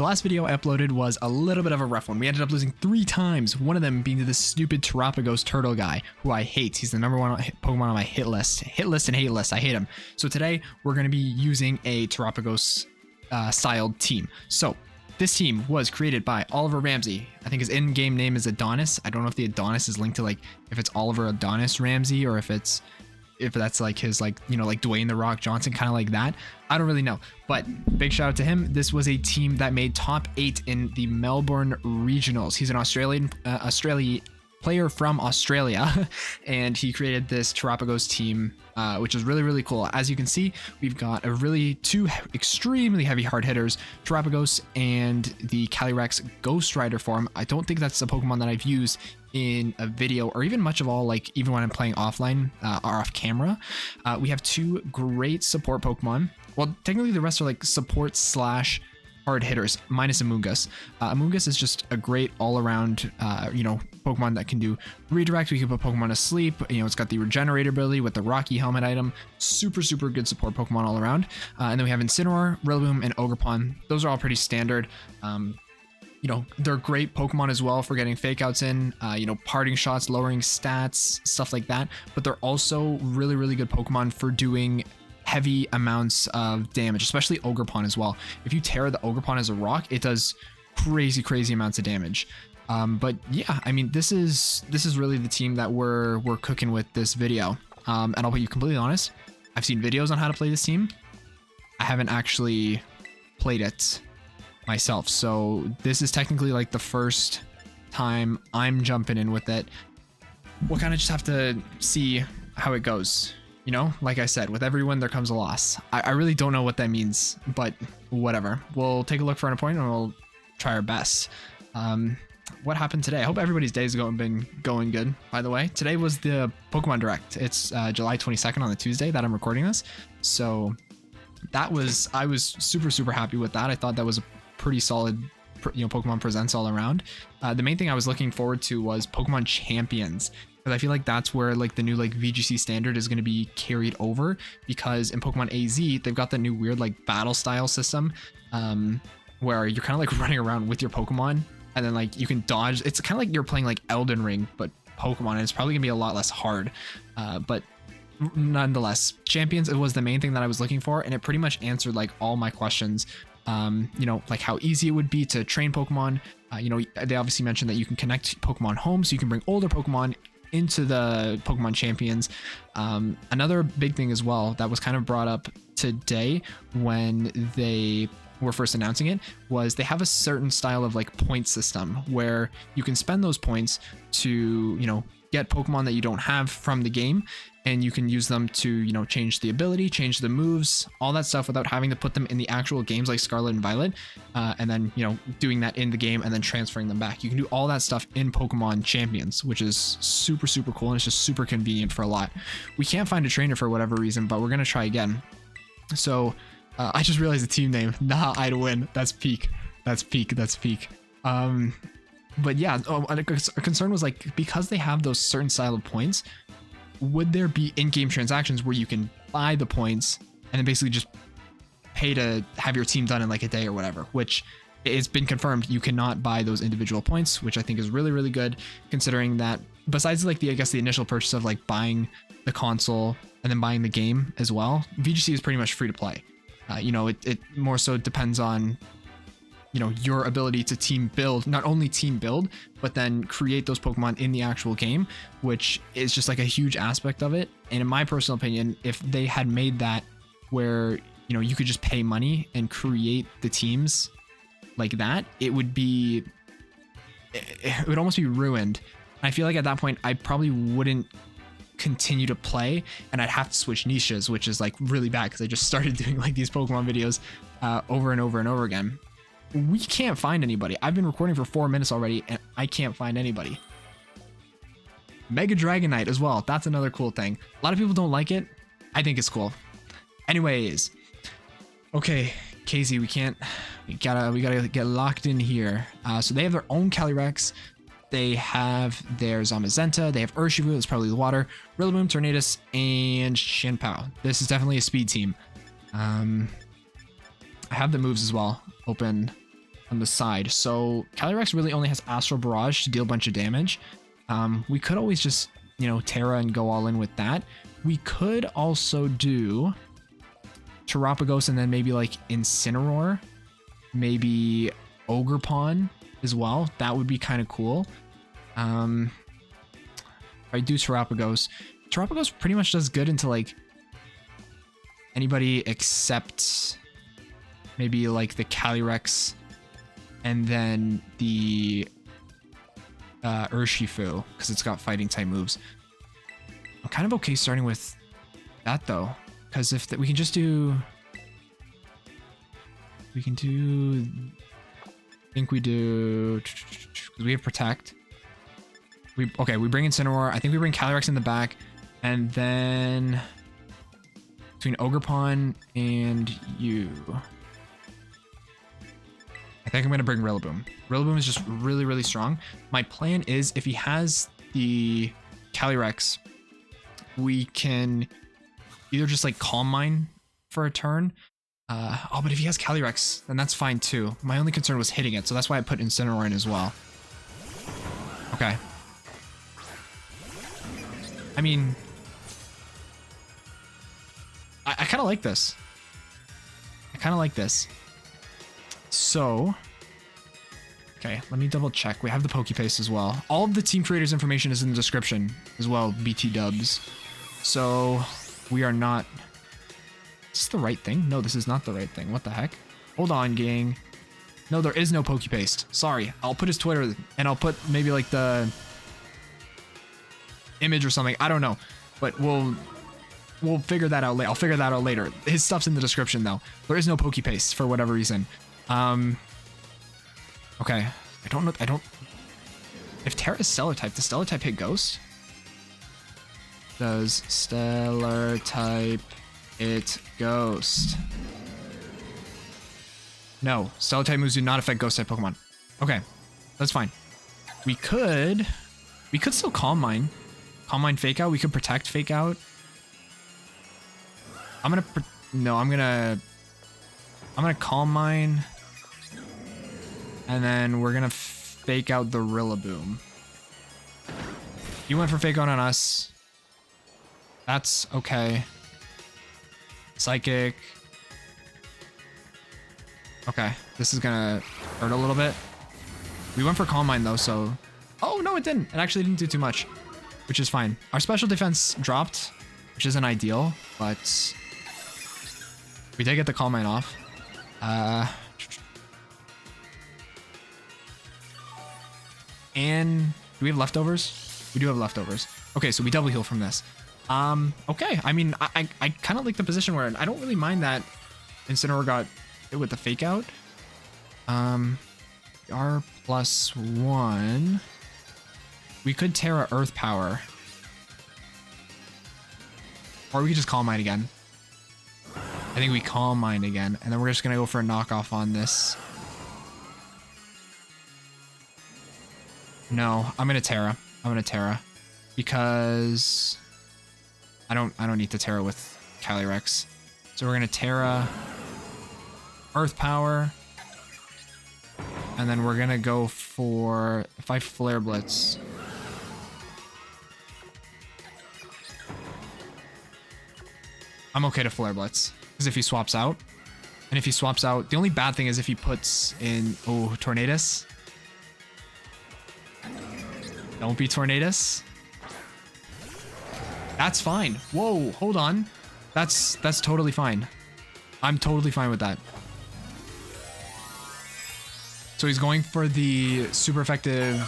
The last video I uploaded was a little bit of a rough one. We ended up losing 3 times, one of them being to this stupid Terapagos turtle guy, who I hate. He's the number 1 Pokemon on my hit list and hate list. I hate him. So today we're going to be using a Terapagos styled team. So this team was created by Oliver Ramsey. I think his in-game name is Adonis. I don't know if the Adonis is linked to like if it's Oliver Adonis Ramsey or if that's like his like Dwayne the Rock Johnson, kind of like that. I don't really know, but big shout out to him. This was a team that made top 8 in the Melbourne Regionals. He's an Australian player from Australia, and he created this Terapagos team, which is really, really cool. As you can see, we've got two extremely heavy hard hitters, Terapagos and the Calyrex Ghost Rider form. I don't think that's a Pokemon that I've used in a video or even much of all, like even when I'm playing offline or off camera. We have 2 great support Pokemon. Well, technically the rest are like support / hard hitters, minus Amoonguss. Amoonguss is just a great all-around, Pokemon that can do redirect. We can put Pokemon to sleep. It's got the regenerator ability with the Rocky Helmet item. Super, super good support Pokemon all around. And then we have Incineroar, Rillaboom, and Ogerpon. Those are all pretty standard. They're great Pokemon as well for getting fake outs in, parting shots, lowering stats, stuff like that. But they're also really, really good Pokemon for doing heavy amounts of damage, especially Ogerpon as well. If you tear the Ogerpon as a rock, it does crazy, crazy amounts of damage. But yeah, I mean, this is really the team that we're cooking with this video. And I'll be completely honest, I've seen videos on how to play this team. I haven't actually played it myself, so this is technically like the first time I'm jumping in with it. We'll kind of just have to see how it goes. Like I said, with every win there comes a loss. I really don't know what that means, but whatever. We'll take a look for an opponent and we'll try our best. What happened today? I hope everybody's day has been going good, by the way. Today was the Pokemon Direct. It's July 22nd on the Tuesday that I'm recording this. So I was super, super happy with that. I thought that was a pretty solid Pokemon Presents all around. The main thing I was looking forward to was Pokemon Champions, because I feel like that's where like the new like VGC standard is going to be carried over, because in Pokemon AZ they've got the new weird like battle style system, where you're kind of like running around with your Pokemon and then like you can dodge. It's kind of like you're playing like Elden Ring but Pokemon, and it's probably gonna be a lot less hard, but nonetheless, Champions, it was the main thing that I was looking for, and it pretty much answered like all my questions. Like how easy it would be to train Pokemon. They obviously mentioned that you can connect Pokemon home, so you can bring older Pokemon into the Pokemon Champions. Another big thing as well that was kind of brought up today when they were first announcing it was they have a certain style of like point system where you can spend those points to get Pokemon that you don't have from the game, and you can use them to change the ability, change the moves, all that stuff without having to put them in the actual games like Scarlet and Violet, and then doing that in the game and then transferring them back. You can do all that stuff in Pokemon Champions, which is super, super cool, and it's just super convenient for a lot. We can't find a trainer for whatever reason, but we're gonna try again. So I just realized the team name. Nah, I'd win. That's peak. That's peak. That's peak. But yeah, a concern was like, because they have those certain style of points, would there be in-game transactions where you can buy the points and then basically just pay to have your team done in like a day or whatever, which it's been confirmed you cannot buy those individual points, which I think is really, really good, considering that besides like the initial purchase of like buying the console and then buying the game as well, VGC is pretty much free to play. It more so depends on your ability to team build, not only team build, but then create those Pokemon in the actual game, which is just like a huge aspect of it. And in my personal opinion, if they had made that where, you could just pay money and create the teams like that, it would almost be ruined. I feel like at that point, I probably wouldn't continue to play, and I'd have to switch niches, which is like really bad because I just started doing like these Pokemon videos over and over and over again. We can't find anybody. I've been recording for 4 minutes already and I can't find anybody. Mega Dragonite as well. That's another cool thing. A lot of people don't like it. I think it's cool. Anyways. Okay, Casey, we gotta get locked in here. So they have their own Calyrex. They have their Zamazenta. They have Urshifu. That's probably the water. Rillaboom, Tornadus, and Shinpao. This is definitely a speed team. I have the moves as well open on the side. So Calyrex really only has Astral Barrage to deal a bunch of damage. We could always just, you know, Terra and go all in with that. We could also do Terapagos and then maybe like Incineroar, maybe Ogerpon as well. That would be kind of cool. If I do Terapagos pretty much does good into like anybody except maybe like the Calyrex and then the Urshifu, because it's got fighting type moves. I'm kind of okay starting with that though, because if we can just do, I think we do, because we have Protect. We bring Incineroar. I think we bring Calyrex in the back, and then between Ogerpon and you, I think I'm going to bring Rillaboom. Rillaboom is just really, really strong. My plan is if he has the Calyrex, we can either just like Calm Mind for a turn. But if he has Calyrex, then that's fine too. My only concern was hitting it, so that's why I put Incineroar in as well. Okay. I mean, I kind of like this. So, okay, let me double check. We have the Pokepaste as well. All of the team creators information is in the description as well, BT dubs. So we are not, is this the right thing? No, this is not the right thing. What the heck? Hold on, gang. No, there is no Pokepaste. Sorry. I'll put his Twitter and I'll put maybe like the image or something. I don't know, but we'll figure that out later. I'll figure that out later. His stuff's in the description though. There is no Pokepaste for whatever reason. Okay. I don't know. If Terra is Stellar type, does Stellar type hit Ghost? Does Stellar type hit Ghost? No, Stellar type moves do not affect Ghost type Pokemon. Okay, that's fine. We could still Calm Mind. Calm Mind Fake Out. We could Protect Fake Out. I'm gonna Calm Mind. And then we're gonna Fake Out the Rillaboom. You went for Fake Out on us. That's okay. Psychic. Okay, this is gonna hurt a little bit. We went for Calm Mind though, so... Oh, no, it didn't. It actually didn't do too much, which is fine. Our special defense dropped, which isn't ideal, but... we did get the Calm Mind off. And do we have leftovers? We do have leftovers. Okay, so we double heal from this. Okay, I mean, I kind of like the position we're in. I don't really mind that Incineroar got hit with the Fake Out. R+1. We could Terra Earth Power. Or we could just Calm Mind again. I think we Calm Mind again, and then we're just gonna go for a knockoff on this. No, I'm gonna Terra. Because I don't need to Terra with Calyrex. So we're gonna Terra Earth Power. And then we're gonna go for, if I Flare Blitz. I'm okay to Flare Blitz. Because if he swaps out. And if he swaps out, the only bad thing is if he puts in, oh, Tornadus. Don't be Tornadus. That's fine. Whoa, hold on. That's totally fine. I'm totally fine with that. So he's going for the super effective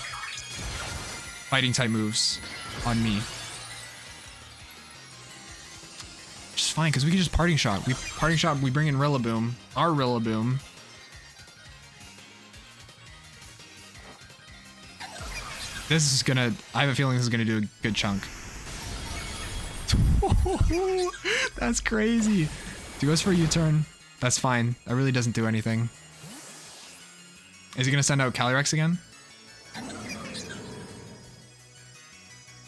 fighting type moves on me. Which is fine, because we can just Parting Shot. We bring in Rillaboom. Our Rillaboom. This is gonna... I have a feeling this is gonna do a good chunk. That's crazy. He goes for a U-turn. That's fine. That really doesn't do anything. Is he gonna send out Calyrex again?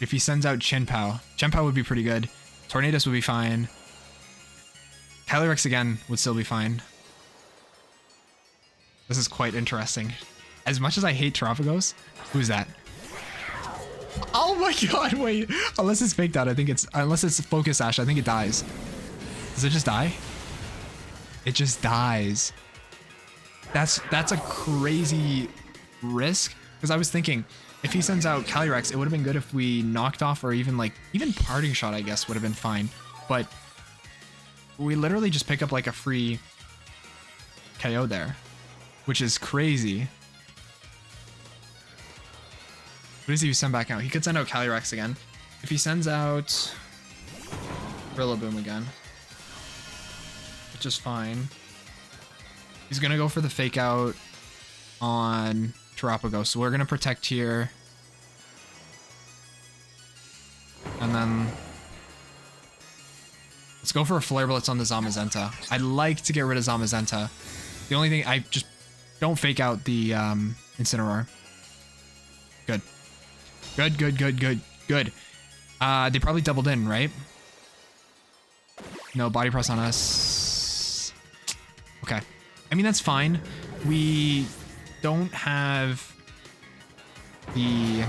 If he sends out Chien-Pao would be pretty good. Tornadus would be fine. Calyrex again would still be fine. This is quite interesting. As much as I hate Terapagos, who's that? Oh my god, wait. Unless it's faked out, I think it's, unless it's Focus Sash, I think it dies. Does it just die? It just dies. That's a crazy risk. Because I was thinking, if he sends out Calyrex, it would have been good if we knocked off, or even like, even Parting Shot, I guess, would have been fine. But we literally just pick up like a free KO there, which is crazy. What does he send back out? He could send out Calyrex again. If he sends out Rillaboom again, which is fine. He's gonna go for the fake out on Terapagos, so we're gonna protect here. And then let's go for a Flare Blitz on the Zamazenta. I'd like to get rid of Zamazenta. The only thing, I just don't fake out the Incineroar. Good. Good, good, good, good, good. They probably doubled in, right? No, Body Press on us. Okay. I mean, that's fine. We don't have the...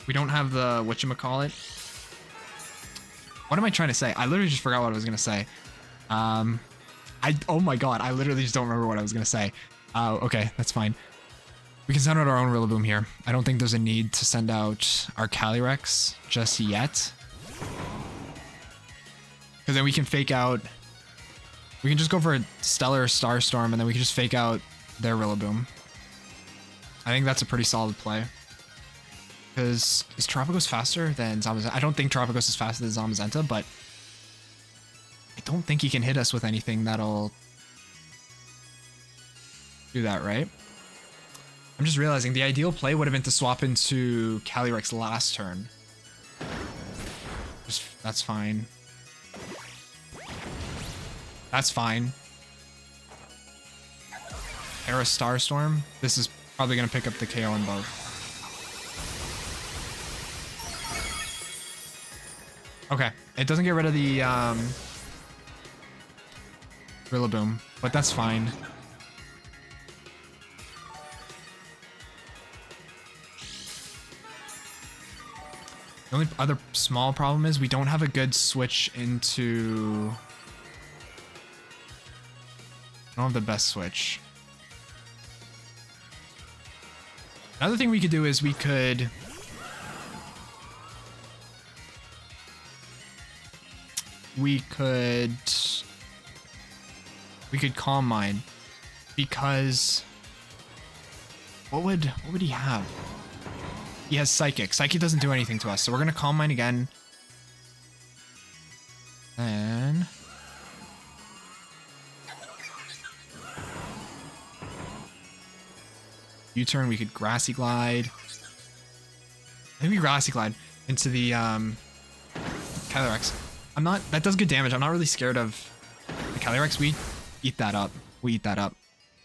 We don't have the whatchamacallit. What am I trying to say? I literally just forgot what I was going to say. Oh my god, I literally just don't remember what I was going to say. Okay, that's fine. We can send out our own Rillaboom here. I don't think there's a need to send out our Calyrex just yet. Because then we can fake out... We can just go for a Stellar Starstorm, and then we can just fake out their Rillaboom. I think that's a pretty solid play. Because is Terapagos faster than Zamazenta? I don't think Terapagos is faster than Zamazenta, but I don't think he can hit us with anything that'll do that, right? I'm just realizing the ideal play would have been to swap into Calyrex last turn. That's fine. That's fine. Era Starstorm. This is probably going to pick up the KO on both. Okay. It doesn't get rid of the Rillaboom, but that's fine. The only other small problem is we don't have a good switch into... I don't have the best switch. Another thing we could do is we could... We could Calm Mind, because what would he have? He has Psychic. Psychic doesn't do anything to us, so we're gonna Calm Mind again. Then U-turn, we could Grassy Glide. I think we Grassy Glide into the Calyrex. That does good damage. I'm not really scared of the Calyrex. We eat that up. We eat that up.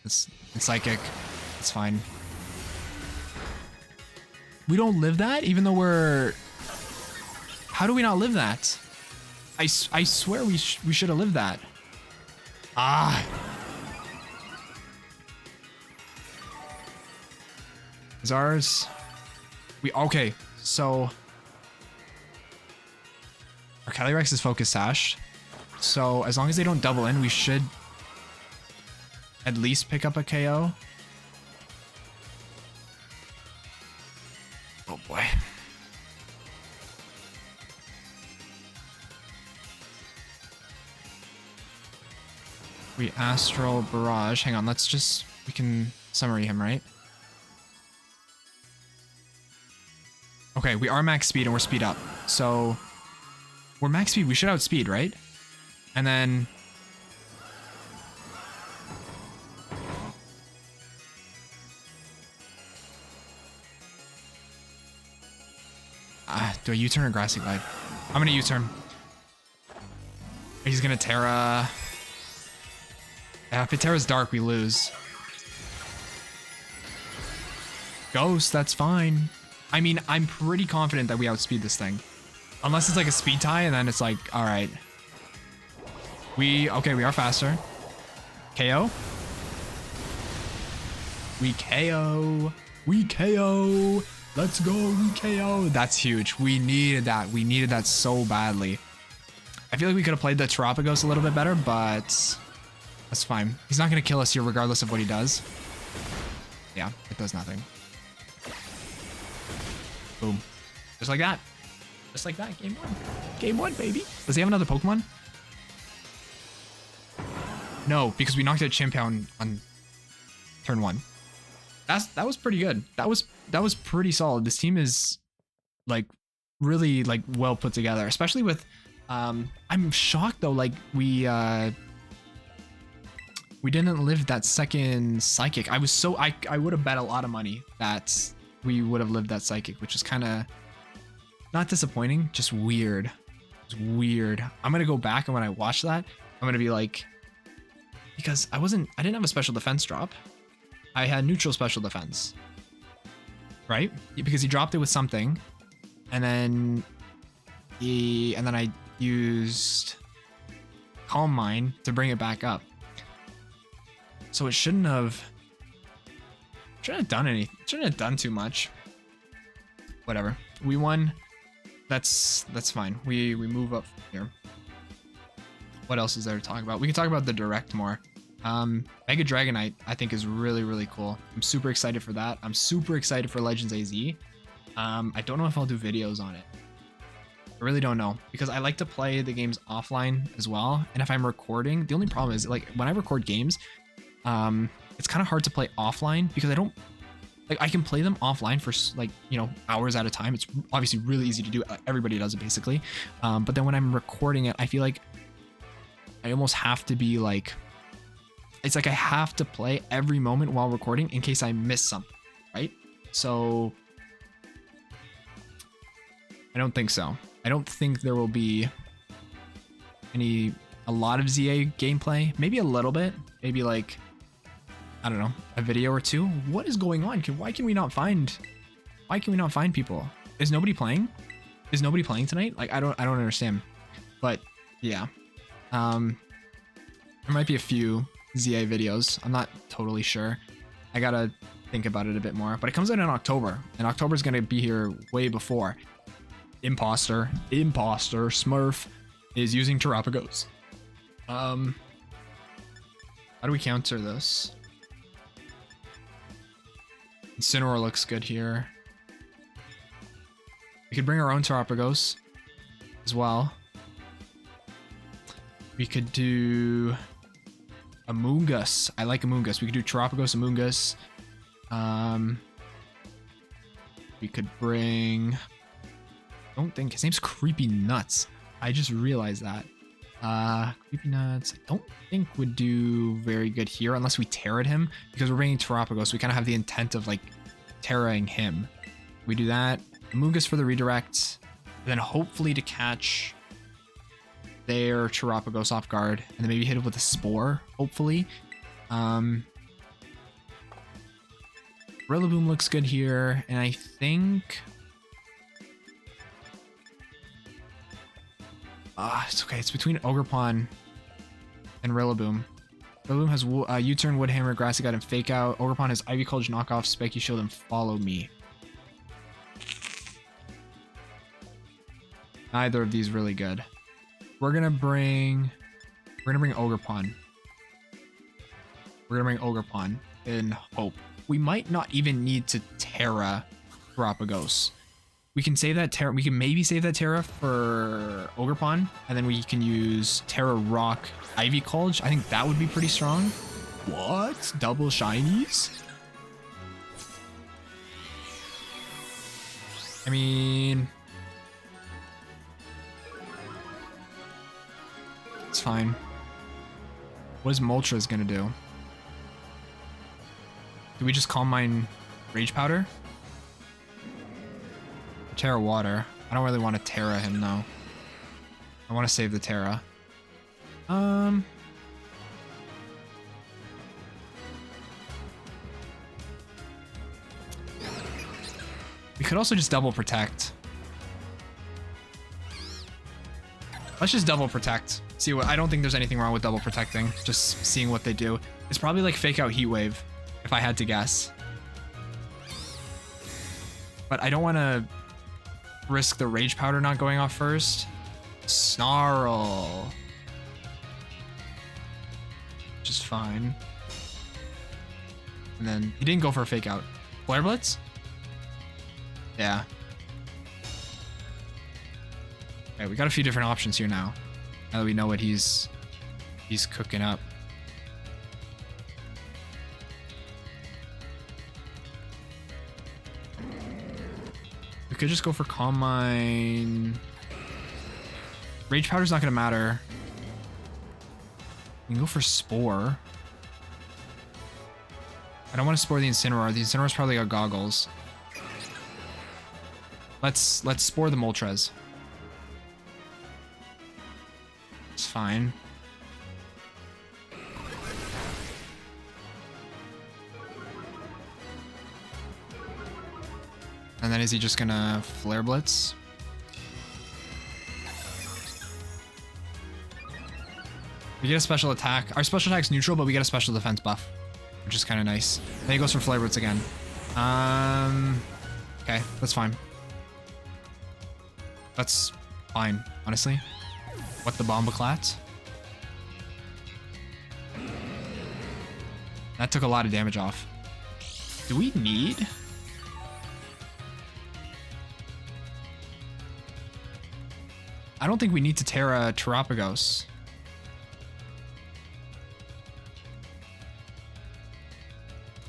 It's Psychic. It's fine. We don't live that, even though we're... How do we not live that? I swear we should have lived that. Ah. Zars. Okay, so... Our Calyrex is Focus Sash. So as long as they don't double in, we should at least pick up a KO. Oh boy. We Astral Barrage. Hang on, let's just... We can summary him, right? Okay, we are max speed and we're speed up. So... We're max speed. We should outspeed, right? And then... do I U-turn or Grassy Glide? I'm gonna U-turn. He's gonna Terra... Yeah, if it Terra's Dark, we lose. Ghost, that's fine. I mean, I'm pretty confident that we outspeed this thing. Unless it's like a speed tie, and then it's like, alright. Okay, we are faster. KO. We KO. We KO. Let's go. We KO. That's huge. We needed that. We needed that so badly. I feel like we could have played the Terapagos a little bit better, but that's fine. He's not going to kill us here regardless of what he does. Yeah, it does nothing. Boom. Just like that. Just like that. Game 1. Game 1, baby. Does he have another Pokemon? No, because we knocked out Chimp on turn 1. That was pretty good. That was pretty solid. This team is like really like well put together, especially with I'm shocked though, like we didn't live that second Psychic. I would have bet a lot of money that we would have lived that Psychic, which is kind of not disappointing, just weird. It's weird. I'm gonna go back, and when I watch that, I'm gonna be like, because I didn't have a special defense drop. I had neutral special defense, right? Because he dropped it with something, and then I used Calm Mind to bring it back up. So it shouldn't have done anything. Shouldn't have done too much. Whatever. We won. That's fine. We move up here. What else is there to talk about? We can talk about the direct more. Mega Dragonite I think is really, really cool. I'm super excited for that. I'm super excited for Legends AZ. I don't know if I'll do videos on it. I really don't know, because I like to play the games offline as well. And if I'm recording, the only problem is like when I record games, it's kind of hard to play offline because I can play them offline for like, you know, hours at a time. It's obviously really easy to do. Everybody does it basically. But then when I'm recording it, I feel like I almost have to be like, it's like I have to play every moment while recording in case I miss something, right? So I don't think so. I don't think there will be a lot of ZA gameplay. Maybe a little bit. Maybe like, I don't know, a video or two. What is going on? Why can we not find people? Is nobody playing? Is nobody playing tonight? Like I don't understand. But yeah. There might be a few ZA videos. I'm not totally sure. I gotta think about it a bit more. But it comes out in October, and October is gonna be here way before. Imposter Smurf is using Terapagos. How do we counter this? Incineroar looks good here. We could bring our own Terapagos as well. We could do Amoonguss. I like Amoonguss. We could do Terapagos, Amoonguss. We could bring... I don't think his name's Creepy Nuts. I just realized that. Creepy Nuts, I don't think would do very good here unless we Terra him, because we're bringing Terapagos, so we kind of have the intent of like Terraing him. We do that. Amoonguss for the redirect, and then hopefully to catch their Terapagos off guard, and then maybe hit it with a Spore, hopefully. Rillaboom looks good here, and I think... it's okay. It's between Ogerpon and Rillaboom. Rillaboom has U-Turn, Woodhammer, Grassy Guide, and Fake Out. Ogerpon has Ivy College, Knockoff, Spiky Shield, and Follow Me. Neither of these really good. We're gonna bring Ogerpon. We're gonna bring Ogerpon in hope. We might not even need to Terra Terapagos. We can save that Terra. We can maybe save that Terra for Ogerpon, and then we can use Terra Rock Ivy College. I think that would be pretty strong. What? Double shinies? I mean, it's fine. What is Moltres gonna do? Do we just Calm Mind Rage Powder? Terra Water. I don't really want to Terra him though. I want to save the Terra. We could also just double protect. Let's just double protect. See what, I don't think there's anything wrong with double protecting. Just seeing what they do. It's probably like fake out Heat Wave, if I had to guess. But I don't want to risk the Rage Powder not going off first. Snarl. Which is fine. And then he didn't go for a fake out. Flare Blitz? Yeah. Okay, we got a few different options here now. Now that we know what he's cooking up. We could just go for Calm Mind. Rage Powder's not gonna matter. We can go for Spore. I don't want to Spore the Incineroar. The Incineroar's probably got goggles. Let's Spore the Moltres. It's fine. And then is he just gonna Flare Blitz? We get a special attack. Our special attack's neutral, but we get a special defense buff, which is kind of nice. Then he goes for Flare Blitz again. Okay, that's fine. That's fine, honestly. What the Bombaclat? That took a lot of damage off. Do we need? I don't think we need to Terra Terapagos.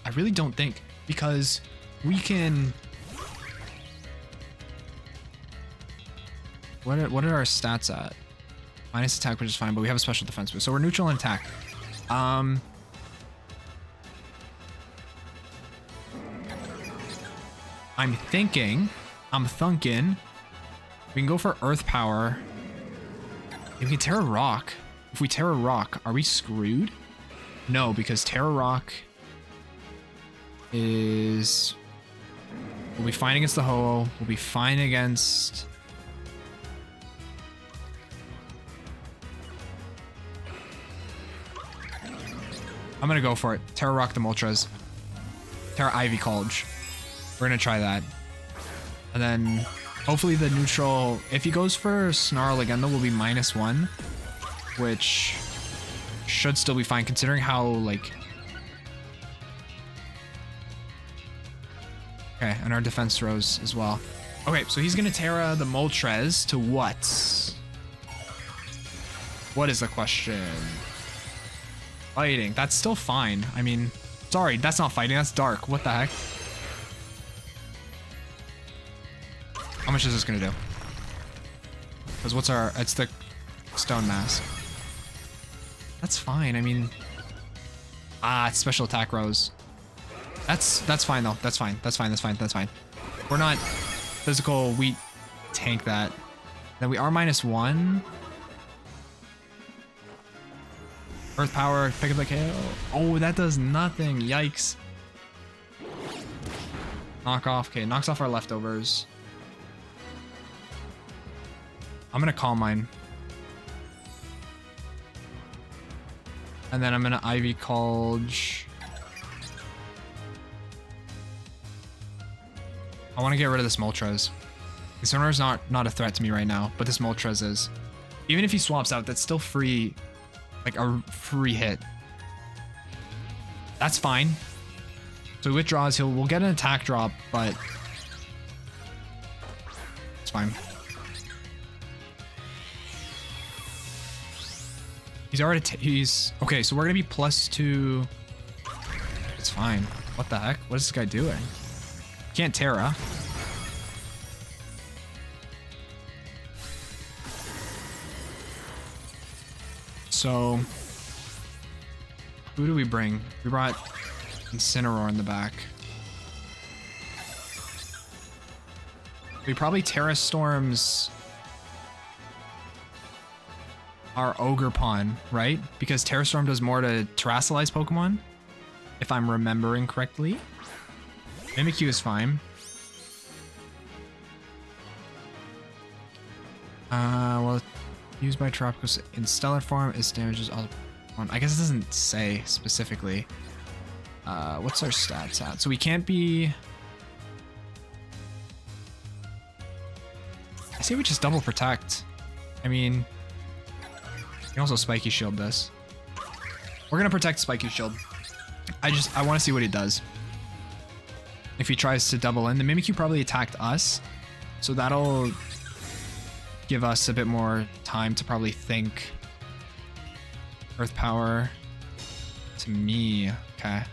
I really don't think, because we can... What are our stats at? Minus attack, which is fine, but we have a special defense boost. So we're neutral in attack. I'm thinking, we can go for Earth Power. If we can Terra Rock. If we Terra Rock, are we screwed? No, because Terra Rock is... We'll be fine against the Ho-Oh. We'll be fine against... I'm gonna go for it. Terra Rock the Moltres. Terra Ivy College. We're gonna try that. And then hopefully the neutral, if he goes for Snarl again, though, will be -1, which should still be fine considering how, like... Okay, and our defense rose as well. Okay, so he's gonna Terra the Moltres to what? What is the question? Fighting. That's still fine. I mean, sorry, that's not fighting. That's dark. What the heck? How much is this gonna do? Because what's our... It's the Stone Mask. That's fine. I mean... it's special attack rose. That's fine, though. That's fine. That's fine. That's fine. That's fine. We're not physical. We tank that. Then we are -1. Earth Power, pick up the KO. Oh, that does nothing. Yikes. Knock off. Okay, knocks off our leftovers. I'm gonna Calm Mind. And then I'm gonna Ivy College. I want to get rid of this Moltres. Incineroar's not a threat to me right now, but this Moltres is. Even if he swaps out, that's still free. Like a free hit. That's fine. So he withdraws, we'll get an attack drop, but it's fine. He's already okay, so we're gonna be +2. It's fine. What the heck? What is this guy doing? Can't Terra. So, who do we bring? We brought Incineroar in the back. We probably Terra Storms our Ogerpon, right? Because Terra Storm does more to Terrasilize Pokemon, if I'm remembering correctly. Mimikyu is fine. Well, Used by Tropicals in stellar form, it damages all. I guess it doesn't say specifically. What's our stats at? So we can't be. I say we just double protect. I mean, you can also spiky shield this. We're gonna protect spiky shield. I want to see what he does. If he tries to double in, the Mimikyu probably attacked us, so that'll give us a bit more time to probably think. Earth power to me. Okay.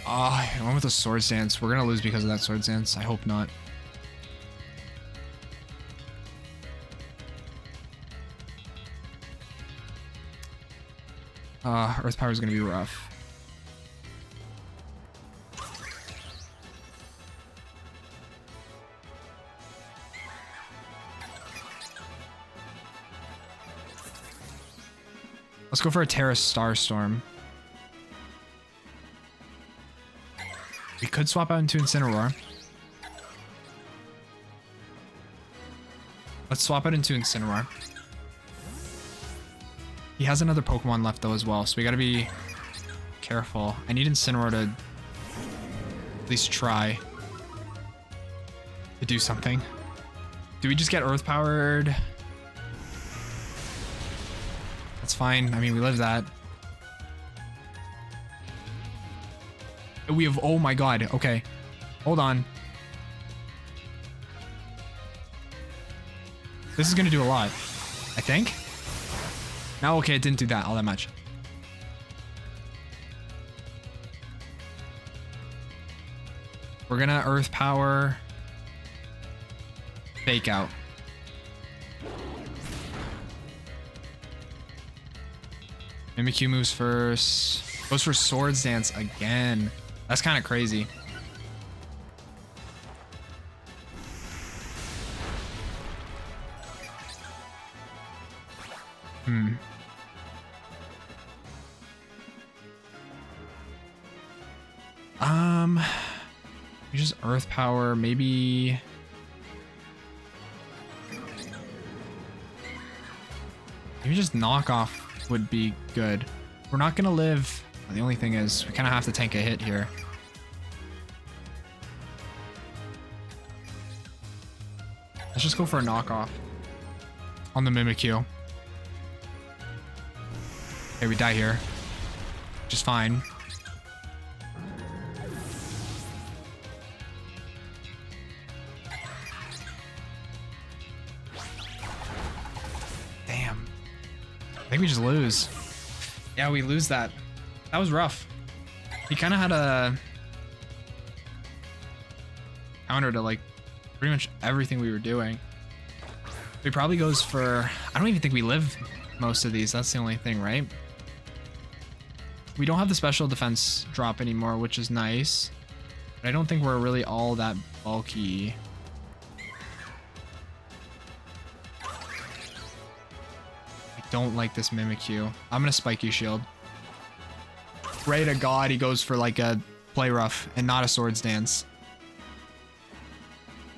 I went with a Swords Dance. We're gonna lose because of that Swords Dance. I hope not. Earth power is gonna be rough. Let's go for a Terra Starstorm. We could swap out into Incineroar. Let's swap out into Incineroar. He has another Pokemon left though as well, so we gotta be careful. I need Incineroar to at least try to do something. Do we just get Earth powered? That's fine. I mean, we live that. We have, oh my god, okay. Hold on. This is gonna do a lot, I think. No, okay, it didn't do that all that much. We're gonna Earth Power. Fake Out. Mimikyu moves first. Goes for Swords Dance again. That's kind of crazy. Just Earth Power, maybe. Maybe just Knockoff would be good. We're not gonna live. The only thing is, we kind of have to tank a hit here. Let's just go for a Knockoff on the Mimikyu. Okay, we die here. Just fine. Damn. I think we just lose. Yeah, we lose that. That was rough. He kind of had a counter to like pretty much everything we were doing. He probably goes for, I don't even think we live most of these. That's the only thing, right? We don't have the special defense drop anymore, which is nice. But I don't think we're really all that bulky. I don't like this Mimikyu. I'm gonna Spiky Shield. Pray to God he goes for like a Play Rough and not a Swords Dance.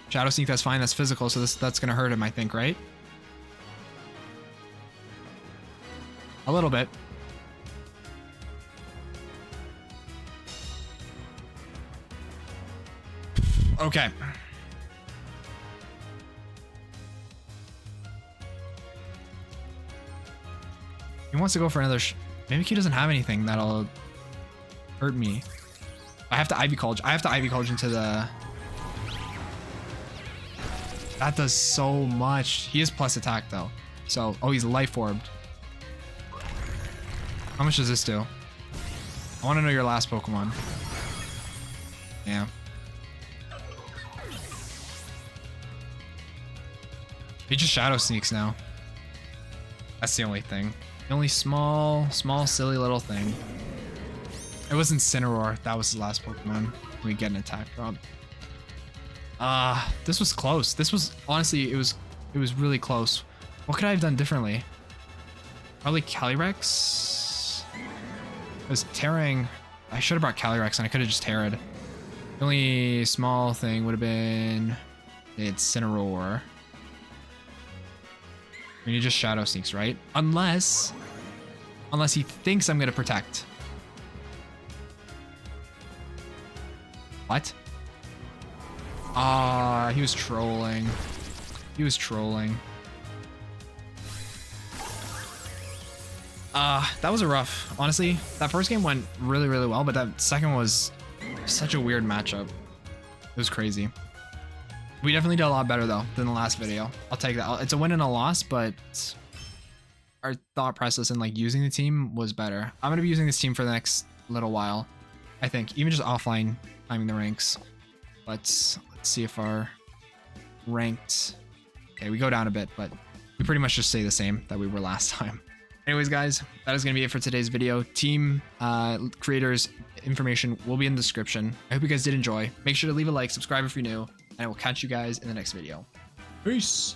Shadow Sneak, that's fine. That's physical, so that's gonna hurt him, I think, right? A little bit. Okay. He wants to go for another. Mimikyu doesn't have anything that'll hurt me. I have to Ivy College. I have to Ivy College into the. That does so much. He is plus attack though. So, oh, he's Life Orbed. How much does this do? I want to know your last Pokemon. Yeah. He just Shadow Sneaks now. That's the only thing. The only small, silly little thing. It was Incineroar. That was his last Pokemon. We get an attack drop. This was close. This was, honestly, it was really close. What could I have done differently? Probably Calyrex? I was tearing. I should have brought Calyrex and I could have just terrored. The only small thing would have been It's Cineroar. I mean, he just Shadow Sneaks, right? Unless he thinks I'm gonna protect. What? Ah, he was trolling. He was trolling. That was a rough. Honestly, that first game went really, really well, but that second was such a weird matchup. It was crazy. We definitely did a lot better though than the last video. I'll take that. It's a win and a loss, but our thought process in like using the team was better. I'm gonna be using this team for the next little while. I think even just offline climbing the ranks. Let's see if our ranked. Okay, we go down a bit, but we pretty much just stay the same that we were last time. Anyways, guys, that is going to be it for today's video. Team creators information will be in the description. I hope you guys did enjoy. Make sure to leave a like, subscribe if you're new, and I will catch you guys in the next video. Peace.